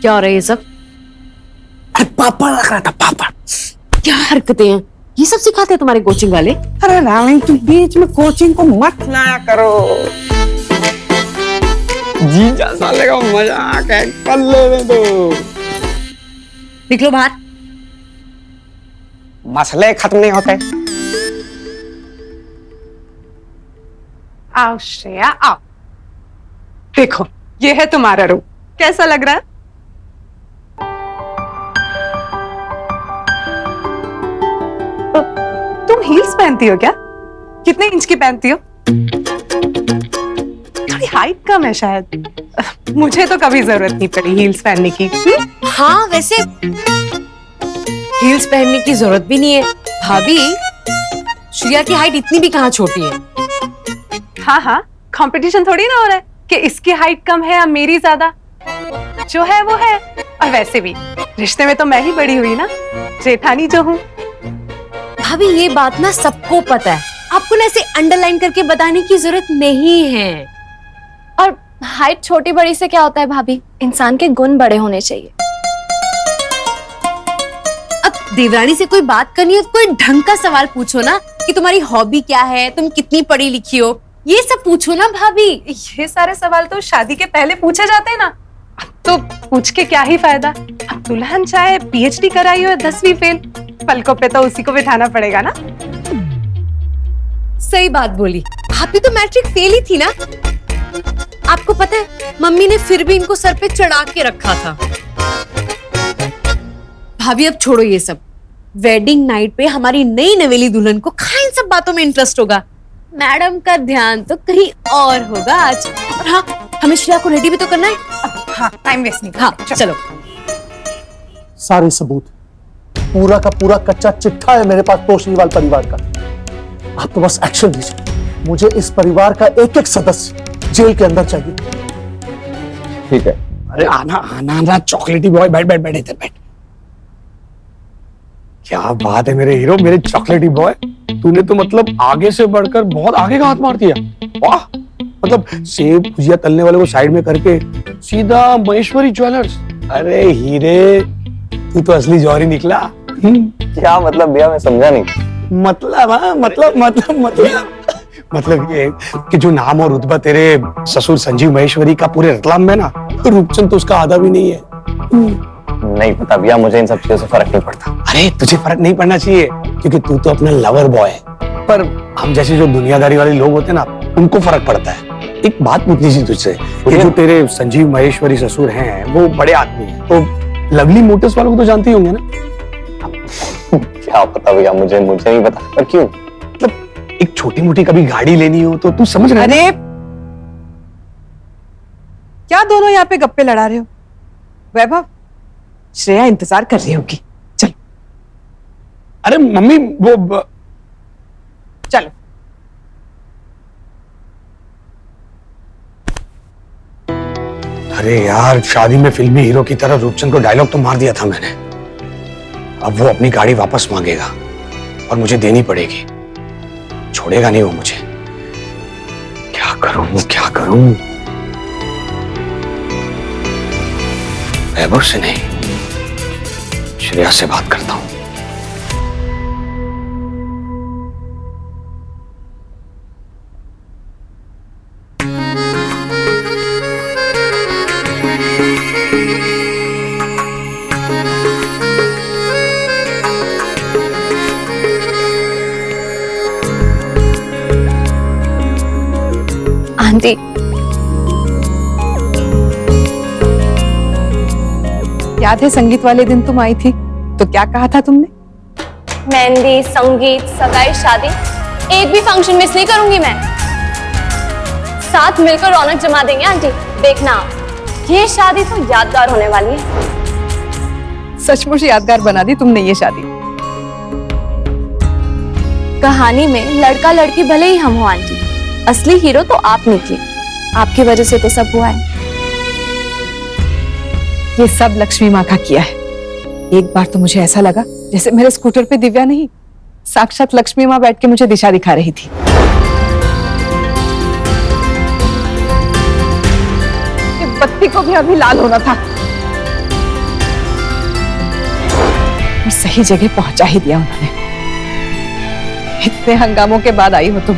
क्या हो रहा है ये सब? अरे पापड़ रख रहा था, पापड़। क्या हरकतें हैं ये? सब सिखाते हैं तुम्हारे कोचिंग वाले? अरे डार्लिंग, तुम बीच में कोचिंग को मत लाया करो। जीजा साले का मजाक है, कर लेने दो। निकलो बाहर। मसले खत्म नहीं होते। आओ श्रेया आओ, देखो ये है तुम्हारा रूम, कैसा लग रहा है? तुम हील्स पहनती हो क्या? कितने इंच की पहनती हो? थोड़ी हाइट कम है शायद। मुझे तो कभी जरूरत नहीं पड़ी हील्स पहनने की। हाँ वैसे हील्स पहनने की जरूरत भी नहीं है भाभी। श्रेया की हाइट इतनी भी कहाँ छोटी है। हाँ हाँ, कंपटीशन थोड़ी ना हो रहा है कि इसकी हाइट कम है या मेरी ज्यादा। जो है वो है। और वैसे भी रिश्ते में तो मैं ही बड़ी हुई ना, जेठानी जो हूँ। भाभी ये बात ना सबको पता है, आपको ना ऐसे अंडरलाइन करके बताने की जरूरत नहीं है। और हाइट छोटी बड़ी से क्या होता है भाभी, इंसान के गुण बड़े होने चाहिए। अब देवरानी से कोई बात करनी है तो कोई ढंग का सवाल पूछो ना, कि तुम्हारी हॉबी क्या है, तुम कितनी पढ़ी लिखी हो, ये सब पूछो ना भाभी। ये सारे सवाल तो शादी के पहले पूछे जाते हैं ना, अब तो पूछ के क्या ही फायदा। अब दुल्हन चाहे पीएचडी कराई हो 10वीं फेल, पलकों पे तो उसी को बिठाना पड़ेगा ना। सही बात बोली, भाभी तो मैट्रिक फेल ही थी ना। आपको पता है मम्मी ने फिर भी इनको सर पे चढ़ा के रखा था। भाभी अब छोड़ो ये सब, वेडिंग नाइट पे हमारी नई नवेली दुल्हन को कहाँ इन सब बातों में इंटरेस्ट होगा। मैडम का ध्यान तो कहीं और होगा आज। और हाँ, हमें श्रेया को रेडी भी तो करना है। हाँ, टाइम वेस्ट नहीं। हाँ चलो। सारे सबूत, पूरा का पूरा कच्चा चिट्ठा है मेरे पास तोशनीवाल परिवार का। आप तो बस एक्शन लीजिए। मुझे इस परिवार का एक एक सदस्य जेल के अंदर चाहिए। ठीक है। अरे आना आना आना, चॉकलेटी बॉय, बैठ बैठ बैठ इधर बैठ। क्या बात है मेरे हीरो, मेरे चॉकलेटी बॉय। तूने तो मतलब आगे से बढ़कर बहुत आगे का हाथ मार दिया। वाह, मतलब सेब भुजिया तलने वाले को साइड में करके सीधा महेश्वरी ज्वेलर्स। अरे हीरे, तू तो असली जौहरी निकला। क्या मतलब भैया, मैं समझा नहीं। मतलब हाँ, मतलब ये कि जो नाम और रुतबा तेरे ससुर संजीव महेश्वरी का पूरे रतलाम में ना, रूपचंद तो उसका आधा भी नहीं है। नहीं पता भैया, मुझे इन सब चीजों से फर्क नहीं पड़ता। अरे तुझे फर्क नहीं पड़ना चाहिए, क्योंकि तू तो अपना लवर बॉय है। पर हम जैसे जो दुनियादारी वाले लोग होते हैं ना, उनको फर्क पड़ता है। एक बात पूछनी थी तुझसे, कि जो तेरे संजीव महेश्वरी ससुर हैं, वो बड़े आदमी हैं, तो लवली मोटर्स वालों को तो जानते ही होंगे ना? क्या पता भैया, मुझे नहीं पता। पर क्यों? मतलब एक छोटी मोटी कभी गाड़ी लेनी हो तो तू समझ रहा है? अरे क्या दोनों यहाँ पे गप्पे लड़ा रहे हो? वैभव, श्रेया इंतजार कर रही होगी, चलो। अरे मम्मी वो चलो। अरे यार, शादी में फिल्मी हीरो की तरह रूपचंद को डायलॉग तो मार दिया था मैंने। अब वो अपनी गाड़ी वापस मांगेगा और मुझे देनी पड़ेगी। छोड़ेगा नहीं वो मुझे। क्या करूं क्या करूं? वैभव से नहीं, श्रेया से बात करता हूं। आंटी, याद है संगीत वाले दिन तुम आई थी तो क्या कहा था तुमने? मेहंदी, संगीत, सगाई, शादी, एक भी फंक्शन मिस नहीं करूंगी मैं। साथ मिलकर रौनक जमा देंगे आंटी, देखना ये शादी तो यादगार होने वाली है। सचमुच यादगार बना दी तुमने ये शादी। कहानी में लड़का लड़की भले ही हम हो आंटी, असली हीरो तो आप निकली। आपकी वजह से तो सब हुआ है। ये सब लक्ष्मी माँ का किया है। एक बार तो मुझे ऐसा लगा जैसे मेरे स्कूटर पे दिव्या नहीं, साक्षात लक्ष्मी माँ बैठ के मुझे दिशा दिखा रही थी। बत्ती को भी अभी लाल होना था। और सही जगह पहुंचा ही दिया उन्होंने। इतने हंगामों के बाद आई हो तुम।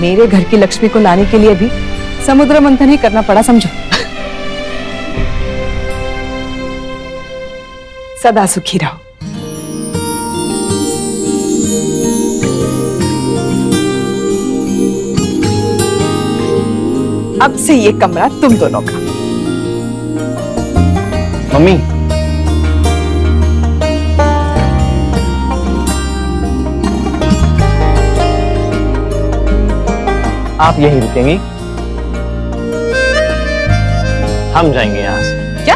मेरे घर की लक्ष्मी को लाने के लिए भी समुद्र मंथन ही करना पड़ा, समझो। सदा सुखी रहो। अब से ये कमरा तुम दोनों का। मम्मी, आप यहीं रुकेंगी, हम जाएंगे यहाँ से। क्या?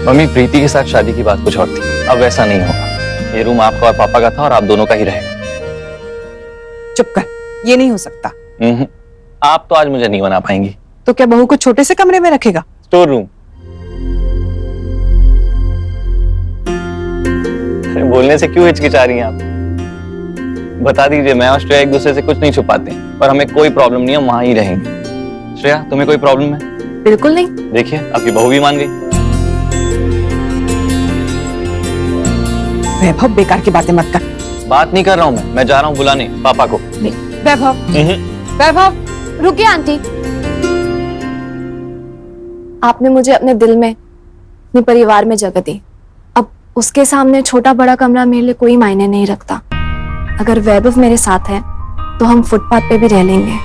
मम्मी, प्रीति के साथ शादी की बात कुछ और थी, अब वैसा नहीं होगा। ये रूम आपका और पापा का था और आप दोनों का ही रहेगा। चुप कर, ये नहीं हो सकता। आप तो आज मुझे नहीं बना पाएंगी। तो क्या बहू को छोटे से कमरे में रखेगा? Store room. बोलने से क्यों हिचकिचा रही हैं आप? बता दीजिए, मैं और श्रेया एक दूसरे से कुछ नहीं छुपाते और हमें कोई प्रॉब्लम नहीं है, हम वहां ही रहेंगे। श्रेया, तुम्हें कोई प्रॉब्लम है? बिल्कुल नहीं। देखिए, आपकी बहू भी मान गई। वैभव, बेकार की बातें मत कर। बात नहीं कर रहा हूं मैं जा रहा हूं बुलाने पापा को। वैभव, वैभव, रुकिए आंटी। आपने मुझे अपने दिल में, अपने परिवार में जगह दी। अब उसके सामने छोटा बड़ा कमरा मेरे लिए कोई मायने नहीं रखता। अगर वैभव मेरे साथ है तो हम फुटपाथ पे भी रह लेंगे।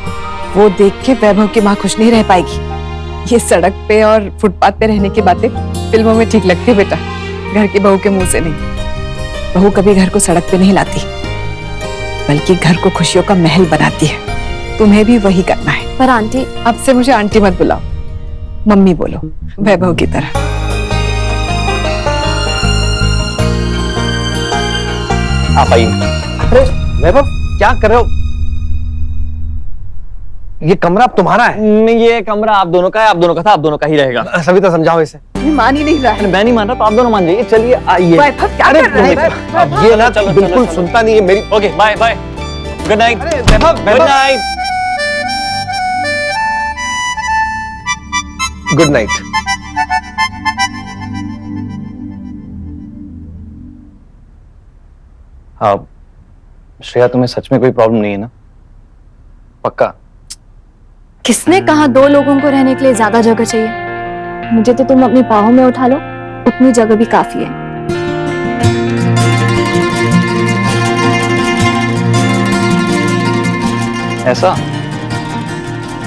वो देख के वैभव की माँ खुश नहीं रह पाएगी। ये सड़क पे और फुटपाथ पे रहने की बातें फिल्मों में ठीक लगती है बेटा, घर की बहू के मुंह से नहीं। बहू कभी घर को सड़क पे नहीं लाती, बल्कि घर को खुशियों का महल बनाती है। तुम्हें भी वही करना है। पर आंटी, अब से मुझे आंटी मत बुलाओ, मम्मी बोलो, वैभव की तरह। आप आइए। अरे वैभव, क्या कर रहे हो? ये कमरा अब तुम्हारा है। ये कमरा आप दोनों का है, आप दोनों का था, आप दोनों का ही रहेगा। सविता, समझाओ इसे। ये मान ही नहीं रहा है। मैं नहीं मान रहा तो आप दोनों मान जाइए। चलिए आइए। वैभव, क्या कर रहा है? अब ये ना चलो, बिल्कुल चलो। सुनता नहीं है मेरी। Okay, bye bye, good night. अरे Vaibhav, good night. Good night. हाँ श्रेया, तुम्हें सच में कोई प्रॉब्लम नहीं है ना? पक्का? किसने कहा 2 लोगों को रहने के लिए ज्यादा जगह चाहिए? मुझे तो तुम अपनी बाहों में उठा लो, उतनी जगह भी काफी है। ऐसा?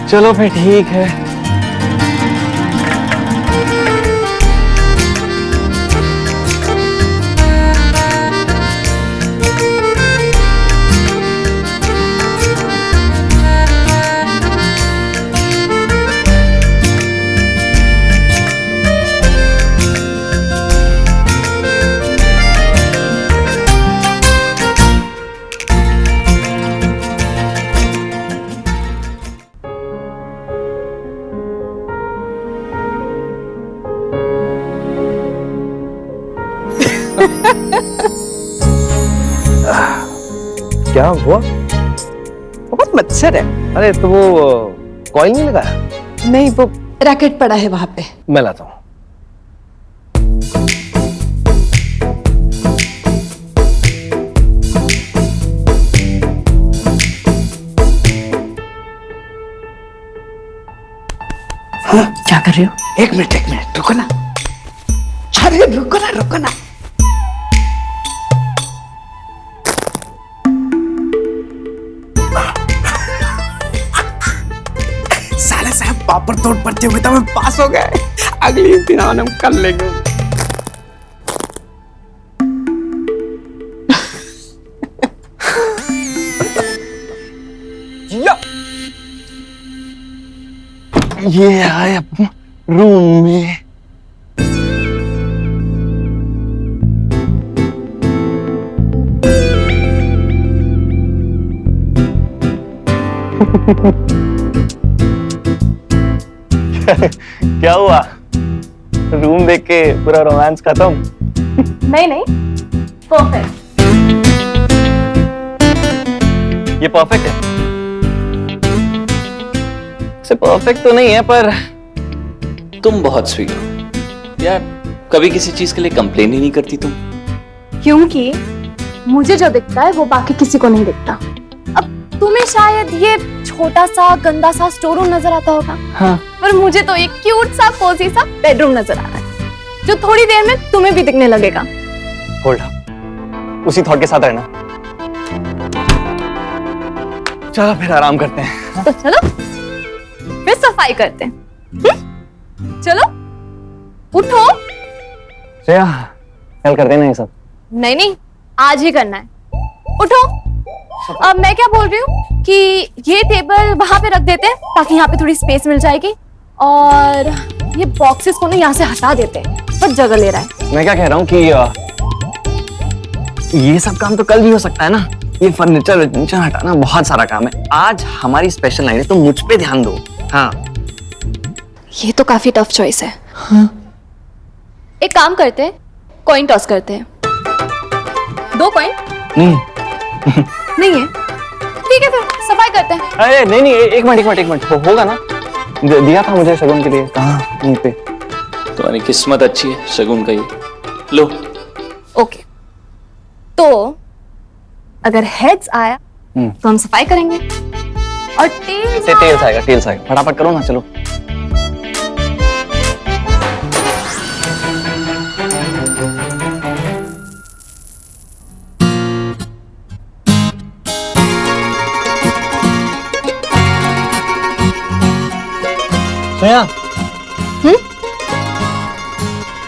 चलो फिर ठीक है। क्या हुआ? बहुत मच्छर है। अरे तो वो कॉइल नहीं लगाया? नहीं, वो रैकेट पड़ा है वहां पे। मैं लाता हूँ। क्या कर रहे हो? एक मिनट रुको ना। अरे रुको ना। साले साहब पापड़ तोड़ पड़ते हुए तो मैं पास हो गए। अगली इम्तिहान हम कर लेंगे। ये आए रूम में। क्या हुआ? रूम देख के पूरा रोमांस खत्म? नहीं, परफेक्ट। ये परफेक्ट है। वैसे परफेक्ट तो नहीं है, पर तुम बहुत स्वीट हो यार। कभी किसी चीज के लिए कंप्लेन ही नहीं करती तुम। क्योंकि मुझे जो दिखता है वो बाकी किसी को नहीं दिखता। अब तुम्हें शायद ये छोटा सा गंदा सा स्टोर रूम नजर आता होगा, हाँ। पर मुझे तो एक क्यूट सा कोजी सा बेडरूम नजर आ रहा है, जो थोड़ी देर में तुम्हें भी दिखने लगेगा। होल्ड अप, उसी थॉट के साथ रहना। चलो फिर आराम करते हैं। तो चलो फिर सफाई करते हैं। चलो उठो। श्रेया, कल करते हैं ना ये सब। नहीं नहीं, आज ही करना है। उठो। अब मैं क्या बोल रही हूँ कि ये टेबल वहां पे रख देते हैं ताकि यहाँ पे थोड़ी स्पेस मिल जाएगी, और ये बॉक्सेस को ना यहाँ से हटा देते हैं, बहुत जगह ले रहा है। मैं क्या कह रहा हूँ कि ये सब काम तो कल भी हो सकता है ना। ये फर्नीचर हटाना बहुत सारा काम है। आज हमारी स्पेशल नाइट है, तो मुझ पे ध्यान दो। हाँ, ये तो काफी टफ चॉइस है। हाँ। एक काम करते हैं, कॉइन टॉस करते हैं। 2 कॉइन नहीं नहीं है, ठीक है फिर सफाई करते हैं। अरे नहीं नहीं, एक मिनट होगा ना। दिया था मुझे शगुन के लिए। कहाँ? यहीं पे। तुम्हारी किस्मत अच्छी है, शगुन का ये लो। ओके, तो अगर हेड्स आया तो हम सफाई करेंगे, और टेल्स आएगा। फटाफट करो ना, चलो। श्रेया,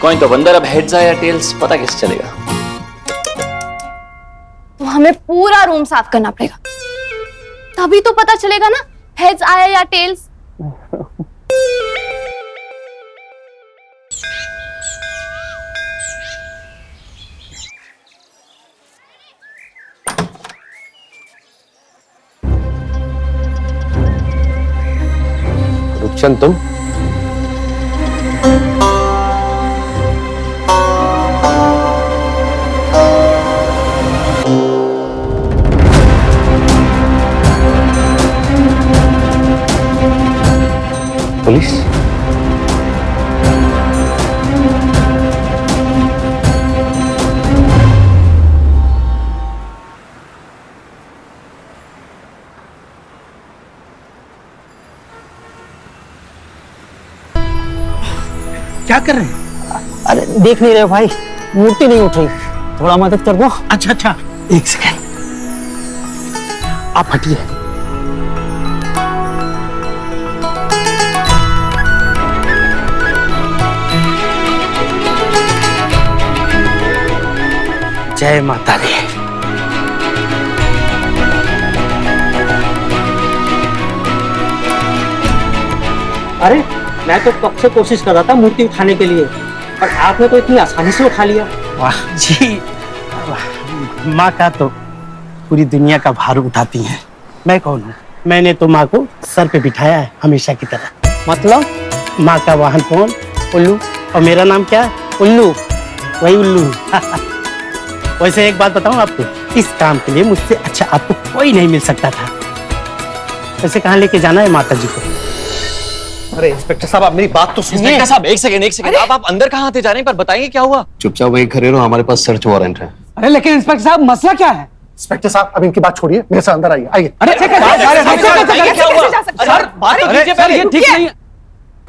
कॉइन तो बंदर, अब हेड्स आया टेल्स पता कैसे चलेगा? तो हमें पूरा रूम साफ करना पड़ेगा, तभी तो पता चलेगा ना हेड्स आया या टेल्स। रुपचंद, तुम पुलिस? क्या कर रहे हैं? अरे देख नहीं रहे भाई, मूर्ति नहीं उठ रही, थोड़ा मदद कर दो। अच्छा, एक सेकंड, आप हटिए। जय माता दी। अरे मैं तो कब से कोशिश कर रहा था मूर्ति उठाने के लिए, पर आपने तो इतनी आसानी से उठा लिया। वाह जी, माँ का तो पूरी दुनिया का भार उठाती हैं। मैं कौन हूँ? मैंने तो माँ को सर पे बिठाया है हमेशा की तरह। मतलब? माँ का वाहन कौन? उल्लू। और मेरा नाम क्या? उल्लू। वही उल्लू। वैसे एक बात बताऊँ आपको, इस काम के लिए मुझसे अच्छा आपको कोई नहीं मिल सकता था। वैसे कहाँ लेके जाना है माता जी को? अरे इंस्पेक्टर साहब, आप मेरी बात तो सुनिए। इंस्पेक्टर साहब, एक सेकंड। आप अंदर कहाँ आते जा रहे हैं, पर बताएंगे क्या हुआ? चुपचाप वहीं खड़े रहो, हमारे पास सर्च वारंट है। अरे लेकिन इंस्पेक्टर साहब, मसला क्या है? इंस्पेक्टर साहब, अब इनकी बात छोड़िए, मेरे साथ अंदर आइए। अरे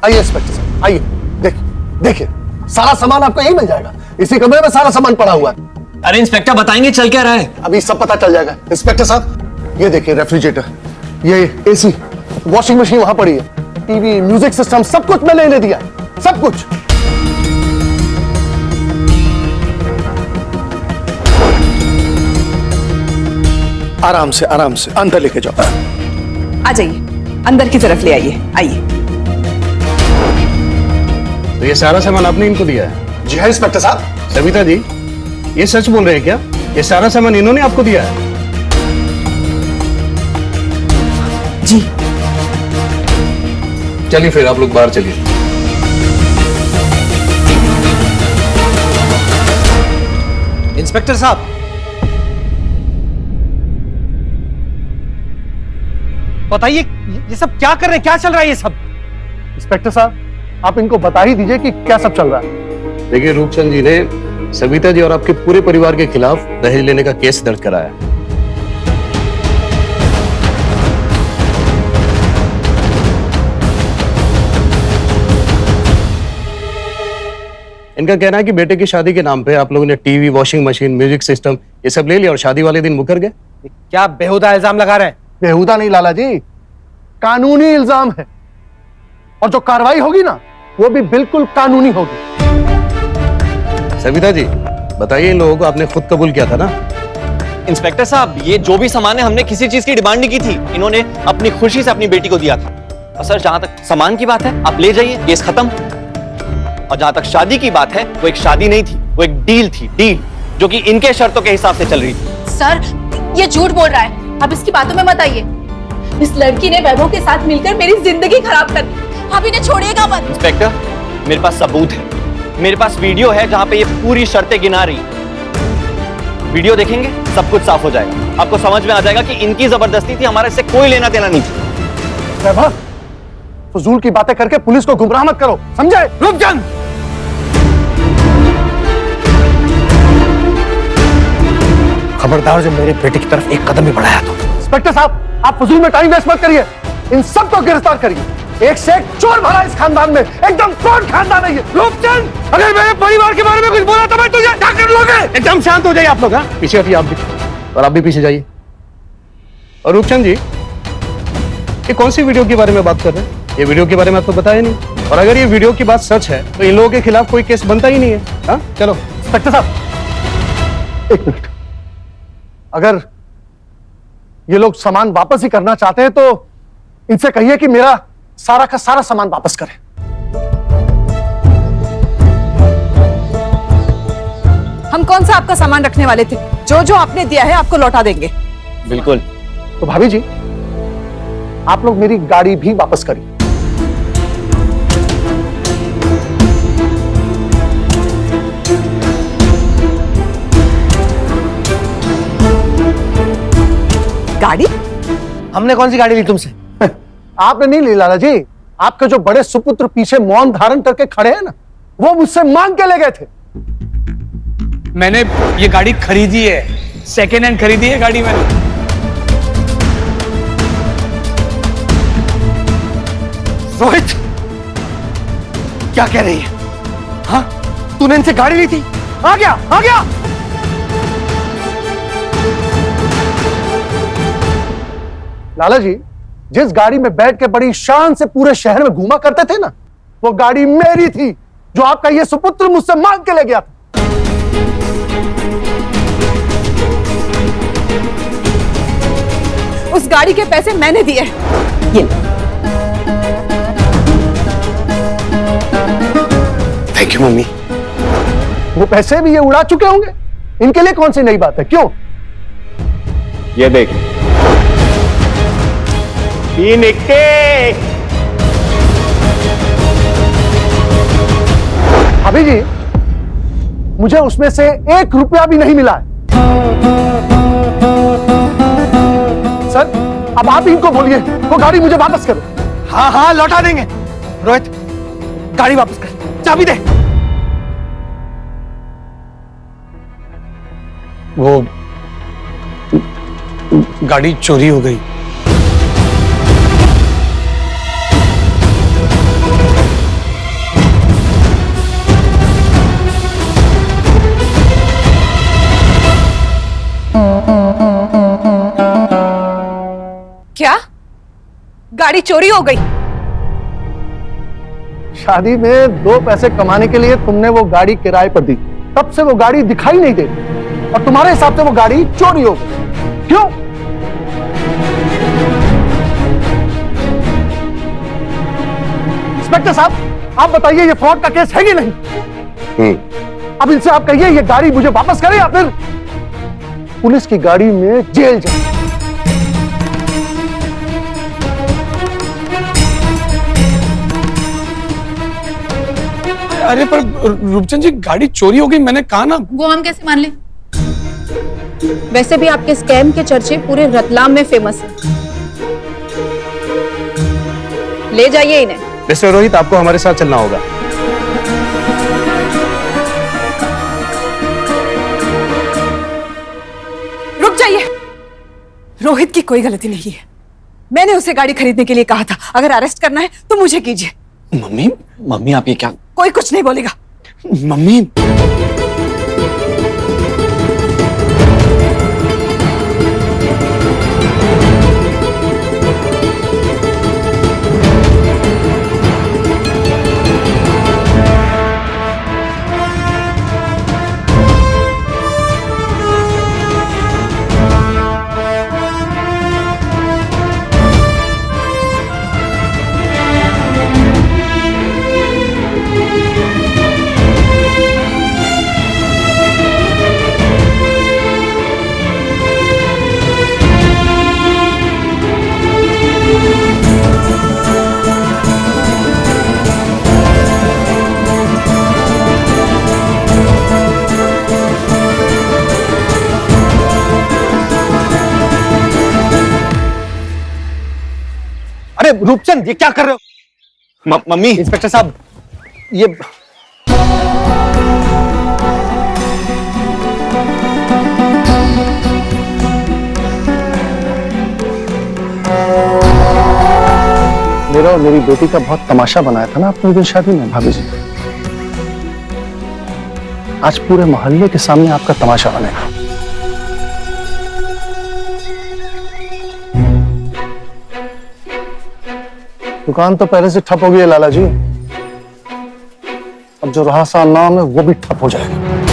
आइए इंस्पेक्टर साहब, आइए। देखिए, सारा सामान आपको यही मिल जाएगा। इसी कमरे में सारा सामान पड़ा हुआ है। अरे इंस्पेक्टर, बताएंगे चल क्या रहा है? अभी सब पता चल जाएगा। इंस्पेक्टर साहब, ये देखिए रेफ्रिजरेटर, ये एसी, वॉशिंग मशीन वहां पड़ी है, टीवी, म्यूजिक सिस्टम, सब कुछ मैंने इन्हें दिया, सब कुछ। आराम से अंदर लेके जाओ। आ जाइए, अंदर की तरफ ले आइए, आइए। तो ये सारा सामान आपने इनको दिया है? जी हाँ इंस्पेक्टर साहब। सविता जी, ये सच बोल रहे हैं क्या? ये सारा सामान इन्होंने आपको दिया है? जी। चलिए फिर आप लोग बाहर चलिए। इंस्पेक्टर साहब, बताइए ये सब क्या कर रहे हैं, क्या चल रहा है ये सब? इंस्पेक्टर साहब, आप इनको बता ही दीजिए कि क्या सब चल रहा है। देखिए, रूपचंद जी ने सविता जी और आपके पूरे परिवार के खिलाफ दहेज लेने का केस दर्ज कराया। इनका कहना है कि बेटे की शादी के नाम पे आप लोगों ने TV, washing machine, music system ये सब ले लिया और शादी वाले दिन मुकर गए। क्या बेहुदा इल्जाम लगा रहे हैं? बेहुदा नहीं लाला जी, कानूनी इल्जाम है, और जो कार्रवाई होगी ना वो भी बिल्कुल कानूनी होगी। सविता जी, बताइए, इन लोगों को आपने खुद कबूल किया था ना? इंस्पेक्टर साहब, ये जो भी सामान है हमने किसी चीज की डिमांड नहीं की थी, इन्होंने अपनी खुशी से अपनी बेटी को दिया था। और सर, जहां तक सामान की बात है, आप ले जाइए, केस खत्म। और जहां तक शादी की बात है, वो एक शादी नहीं थी, वो एक डील थी, डील जो कि इनके शर्तों के हिसाब से चल रही थी। सर, ये झूठ बोल रहा है, आप इसकी बातों में मत आइए। इस लड़की ने वैभव के साथ मिलकर मेरी जिंदगी खराब कर दी, आप इन्हें छोड़िएगा मत। इंस्पेक्टर, मेरे पास सबूत है, मेरे पास वीडियो है जहां पे ये पूरी शर्तें गिना रही। वीडियो देखेंगे, सब कुछ साफ हो जाएगा, आपको समझ में आ जाएगा कि इनकी जबरदस्ती थी, हमारा इससे कोई लेना देना नहीं था। वैभव, फजूल की बातें करके पुलिस को गुमराह मत करो, समझे? रूपचंद, खबरदार, जब मेरे बेटे की तरफ एक कदम भी बढ़ाया तो। इंस्पेक्टर साहब, आप फजूल में टाइम वेस्ट मत करिए, इन सबको गिरफ्तार करिए। एक से एक चोर भरा इस खानदान में, एकदम फ्रॉड खानदान है ये। रूपचंद, अगर मेरे परिवार के बारे में कुछ बोला तो मैं तुझे क्या कर लोगे? एकदम शांत हो जाइए आप लोग। हाँ, पीछे हटिए आप भी, और आप भी पीछे जाइए। और रूपचंद जी, ये कौन सी वीडियो के बारे में बात कर रहे हैं? ये वीडियो के बारे में आपको बताया नहीं, और अगर ये वीडियो की बात सच है तो इन लोगों के खिलाफ कोई केस बनता ही नहीं है। हाँ, चलो। इंस्पेक्टर साहब, एक मिनट, अगर ये लोग सामान वापस ही करना चाहते हैं तो इनसे कहिए कि मेरा सारा का सारा सामान वापस करें। हम कौन सा आपका सामान रखने वाले थे? जो जो आपने दिया है आपको लौटा देंगे। बिल्कुल। तो भाभी जी, आप लोग मेरी गाड़ी भी वापस करिए। गाड़ी? हमने कौन सी गाड़ी ली तुमसे? आपने नहीं ली लाला जी, आपके जो बड़े सुपुत्र पीछे मौन धारण करके खड़े हैं ना, वो मुझसे मांग के ले गए थे। मैंने ये गाड़ी खरीदी है, सेकेंड हैंड खरीदी है गाड़ी मैंने। रोहित, क्या कह रही है? हाँ, तूने इनसे गाड़ी ली थी? आ गया, आ गया। लाला जी, जिस गाड़ी में बैठ के बड़ी शान से पूरे शहर में घूमा करते थे ना, वो गाड़ी मेरी थी, जो आपका ये सुपुत्र मुझसे मांग के ले गया था। उस गाड़ी के पैसे मैंने दिए। ये थैंक यू मम्मी। वो पैसे भी ये उड़ा चुके होंगे, इनके लिए कौन सी नई बात है? क्यों? ये देख, 3 इक्के। अभी जी, मुझे उसमें से 1 रुपया भी नहीं मिला है। सर, अब आप इनको बोलिए वो गाड़ी मुझे वापस करो। हाँ हाँ, लौटा देंगे। रोहित, गाड़ी वापस कर, चाबी दे। वो गाड़ी चोरी हो गई। क्या? गाड़ी चोरी हो गई? शादी में 2 पैसे कमाने के लिए तुमने वो गाड़ी किराए पर दी, तब से वो गाड़ी दिखाई नहीं देती, और तुम्हारे हिसाब से वो गाड़ी चोरी हो गई। क्यों? इंस्पेक्टर साहब, आप बताइए, ये फ्रॉड का केस है कि नहीं? अब इनसे आप कहिए ये गाड़ी मुझे वापस करें या फिर पुलिस की गाड़ी में जेल जाए। अरे पर रूपचंद जी, गाड़ी चोरी हो गई, मैंने कहा ना। वो हम कैसे मान लें? वैसे भी आपके स्कैम के चर्चे पूरे रतलाम में फेमस है। ले जाइए इन्हें। मिस्टर रोहित, आपको हमारे साथ चलना होगा। रुक जाइए। रोहित की कोई गलती नहीं है। मैंने उसे गाड़ी खरीदने के लिए कहा था। अगर अरेस्ट करना है तो मुझे कीजिए। मम्मी, मम्मी आप ये क्या? कोई कुछ नहीं बोलेगा। मम्मी, अरे रूपचंद, ये क्या कर रहे हो? मम्मी, इंस्पेक्टर साहब, ये मेरा और मेरी बेटी का बहुत तमाशा बनाया था ना आपने उस दिन शादी में भाभी जी। आज पूरे मोहल्ले के सामने आपका तमाशा बनेगा। दुकान तो पहले से ठप हो गई है लाला जी। अब जो रहा सा नाम है वो भी ठप हो जाएगा।